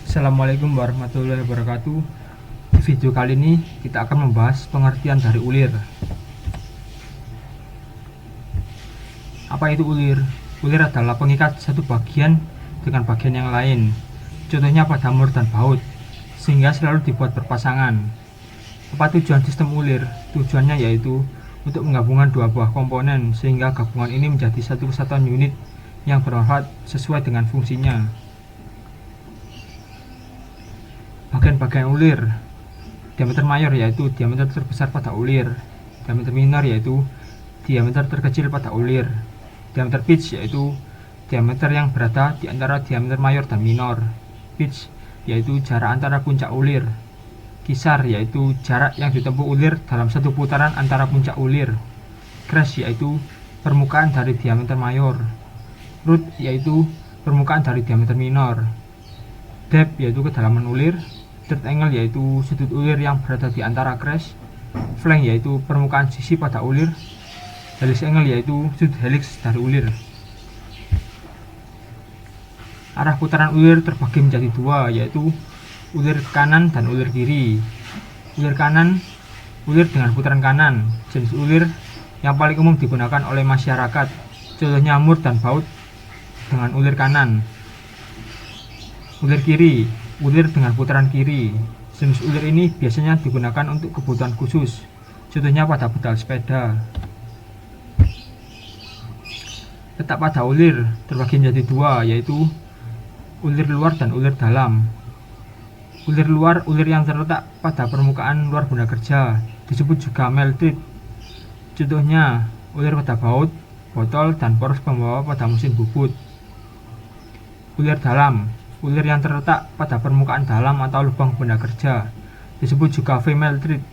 Assalamualaikum warahmatullahi wabarakatuh. Di video kali ini kita akan membahas pengertian dari ulir. Apa itu ulir? Ulir adalah pengikat satu bagian dengan bagian yang lain. Contohnya pada mur dan baut, sehingga selalu dibuat berpasangan. Apa tujuan sistem ulir? Tujuannya yaitu untuk menggabungkan dua buah komponen sehingga gabungan ini menjadi satu kesatuan unit yang bermanfaat sesuai dengan fungsinya. Bagian-bagian ulir: diameter mayor yaitu diameter terbesar pada ulir, diameter minor yaitu diameter terkecil pada ulir, diameter pitch yaitu diameter yang berada di antara diameter mayor dan minor, pitch yaitu jarak antara puncak ulir, kisar yaitu jarak yang ditempuh ulir dalam satu putaran antara puncak ulir, crest yaitu permukaan dari diameter mayor, root yaitu permukaan dari diameter minor, depth yaitu kedalaman ulir, third angle yaitu sudut ulir yang berada di antara crest, flank yaitu permukaan sisi pada ulir, helix angle yaitu sudut helix dari ulir. Arah putaran ulir terbagi menjadi dua, yaitu ulir kanan dan ulir kiri. Ulir kanan, ulir dengan putaran kanan, jenis ulir yang paling umum digunakan oleh masyarakat, contohnya mur dan baut dengan ulir kanan. Ulir kiri, ulir dengan putaran kiri. Jenis ulir ini biasanya digunakan untuk kebutuhan khusus, contohnya pada pedal sepeda. Letak pada ulir terbagi menjadi dua, yaitu ulir luar dan ulir dalam. Ulir luar, ulir yang terletak pada permukaan luar benda kerja, disebut juga melted. Contohnya ulir pada baut, botol, dan poros pembawa pada mesin bubut. Ulir dalam, ulir yang terletak pada permukaan dalam atau lubang benda kerja, disebut juga V-melted.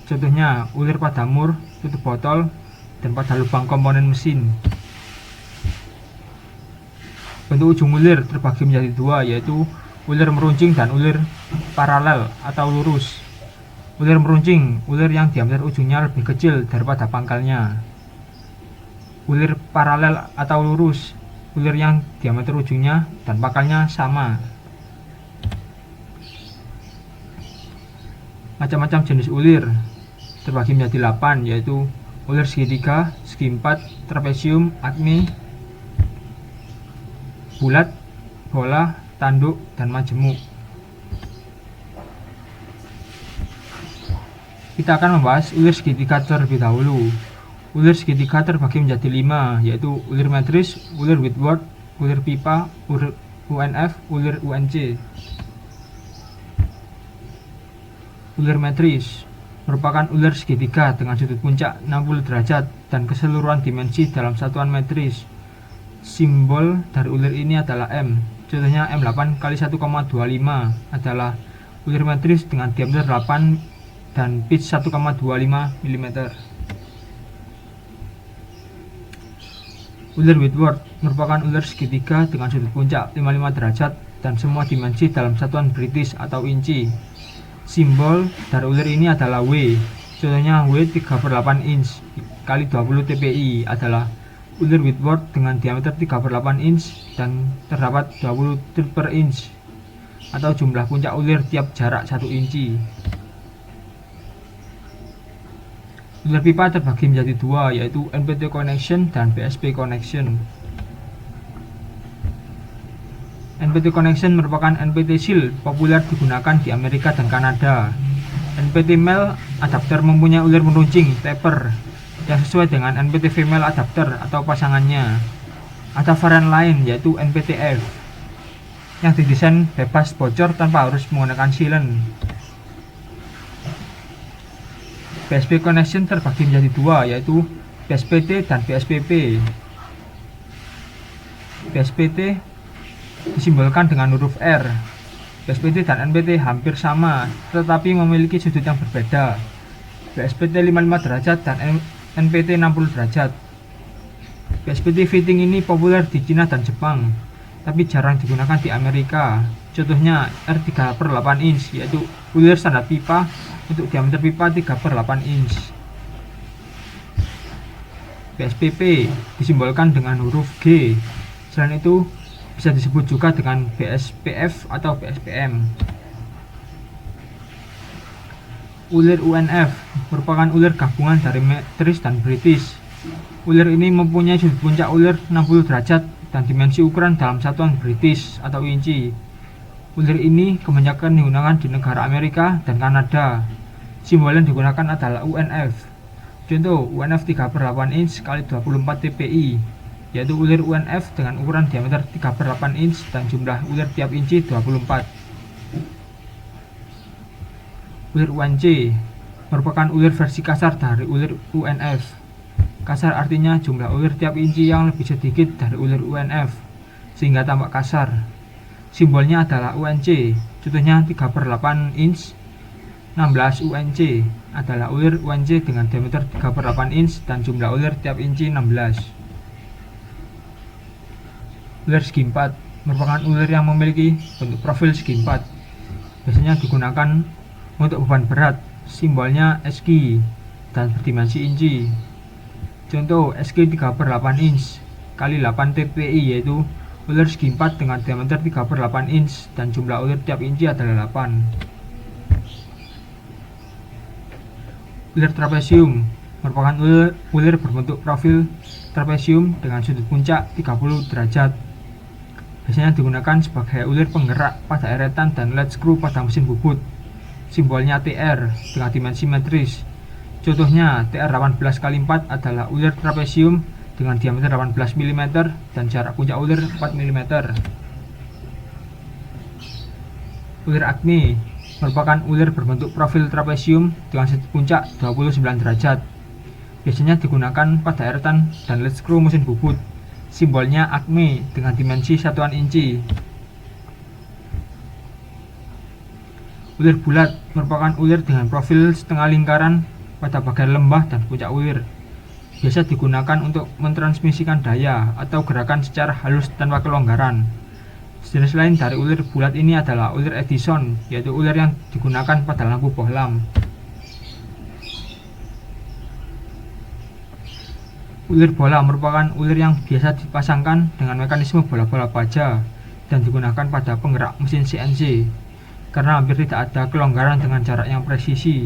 Contohnya ulir pada mur, tutup botol, dan pada lubang komponen mesin. Bentuk ujung ulir terbagi menjadi dua, yaitu ulir meruncing dan ulir paralel atau lurus. Ulir meruncing, ulir yang diameter ujungnya lebih kecil daripada pangkalnya. Ulir paralel atau lurus, ulir yang diameter ujungnya dan pangkalnya sama. Macam-macam jenis ulir terbagi menjadi 8, yaitu ulir segitiga, segi empat, trapesium, acme, bulat, bola, tanduk, dan majemuk. Kita akan membahas ulir segitiga terlebih dahulu. Ulir segitiga terbagi menjadi 5, yaitu ulir metris, ulir Whitworth, ulir pipa, ulir UNF, ulir UNC. Ulir metris merupakan ulir segitiga dengan sudut puncak 60 derajat dan keseluruhan dimensi dalam satuan metris. Simbol dari ulir ini adalah M. Contohnya M8 kali 1,25 adalah ulir metris dengan diameter 8 dan pitch 1,25 mm. Ulir Whitworth merupakan ulir segitiga dengan sudut puncak 55 derajat dan semua dimensi dalam satuan British atau inci. Simbol dari ulir ini adalah W. Contohnya W 3/8 inch kali 20 TPI adalah ulir Whitworth dengan diameter 3/8 inch dan terdapat 20 thread per inch atau jumlah puncak ulir tiap jarak 1 inci. Ulir pipa terbagi menjadi dua, yaitu NPT connection dan BSP connection. NPT connection merupakan NPT seal populer digunakan di Amerika dan Kanada. NPT male adapter mempunyai ulir meruncing taper yang sesuai dengan NPT female adapter atau pasangannya. Ada varian lain yaitu NPTF yang didesain bebas bocor tanpa harus menggunakan sealant. BSP connection terbagi menjadi dua, yaitu BSPT dan BSPP. BSPT disimbolkan dengan huruf R. BSPT dan NPT hampir sama tetapi memiliki sudut yang berbeda. BSPT 55 derajat dan NPT 60 derajat. BSPT fitting ini populer di Cina dan Jepang, tapi jarang digunakan di Amerika. Contohnya R3/8 inch, yaitu ulir standar pipa untuk diameter pipa 3/8 inch. BSPP disimbolkan dengan huruf G. Selain itu, bisa disebut juga dengan BSPF atau BSPM. Ulir UNF merupakan ulir gabungan dari metris dan British. Ulir ini mempunyai sudut puncak ulir 60 derajat dan dimensi ukuran dalam satuan British atau inci. Ulir ini kebanyakan digunakan di negara Amerika dan Kanada. Simbol yang digunakan adalah UNF. Contoh, UNF 3/8 inch x 24 TPI, yaitu ulir UNF dengan ukuran diameter 3/8 inch dan jumlah ulir tiap inci 24. Ulir UNC merupakan ulir versi kasar dari ulir UNF. Kasar artinya jumlah ulir tiap inci yang lebih sedikit dari ulir UNF, sehingga tampak kasar. Simbolnya adalah UNC, contohnya 3/8 inch. 16 UNC adalah ulir UNC dengan diameter 3/8 inch dan jumlah ulir tiap inci 16. Ulir segi 4 merupakan ulir yang memiliki bentuk profil segi 4. Biasanya digunakan untuk beban berat, simbolnya SG dan berdimensi inci. Contoh, SG 3/8 inch kali 8 TPI, yaitu ulir segi 4 dengan diameter 3/8 inch dan jumlah ulir tiap inci adalah 8. Ulir trapesium merupakan ulir berbentuk profil trapesium dengan sudut puncak 30 derajat. Biasanya digunakan sebagai ulir penggerak pada eretan dan lead screw pada mesin bubut. Simbolnya TR dengan dimensi metris. Contohnya, TR 18 x 4 adalah ulir trapesium dengan diameter 18 mm dan jarak puncak ulir 4 mm. Ulir acme merupakan ulir berbentuk profil trapesium dengan sudut puncak 29 derajat. Biasanya digunakan pada eretan dan lead screw mesin bubut. Simbolnya acme dengan dimensi satuan inci. Ulir bulat merupakan ulir dengan profil setengah lingkaran pada bagian lembah dan puncak ulir. Biasa digunakan untuk mentransmisikan daya atau gerakan secara halus tanpa kelonggaran. Jenis lain dari ulir bulat ini adalah ulir Edison, yaitu ulir yang digunakan pada lampu bohlam. Ulir bola merupakan ulir yang biasa dipasangkan dengan mekanisme bola-bola baja dan digunakan pada penggerak mesin CNC karena hampir tidak ada kelonggaran dengan jarak yang presisi.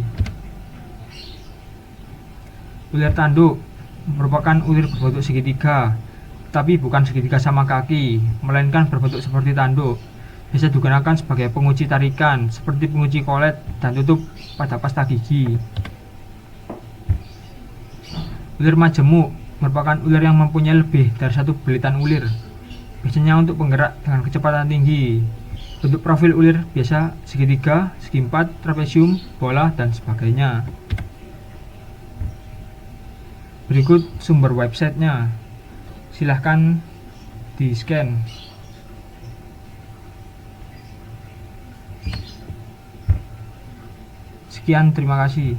Ulir tanduk merupakan ulir berbentuk segitiga, tapi bukan segitiga sama kaki, melainkan berbentuk seperti tanduk. Bisa digunakan sebagai penguji tarikan, seperti penguji kolet dan tutup pada pasta gigi. Ulir majemuk merupakan ulir yang mempunyai lebih dari satu bilitan ulir, biasanya untuk penggerak dengan kecepatan tinggi. Bentuk profil ulir biasa segitiga, segi 4, trapesium, bola, dan sebagainya. Berikut sumber websitenya, silahkan di scan. Sekian, terima kasih.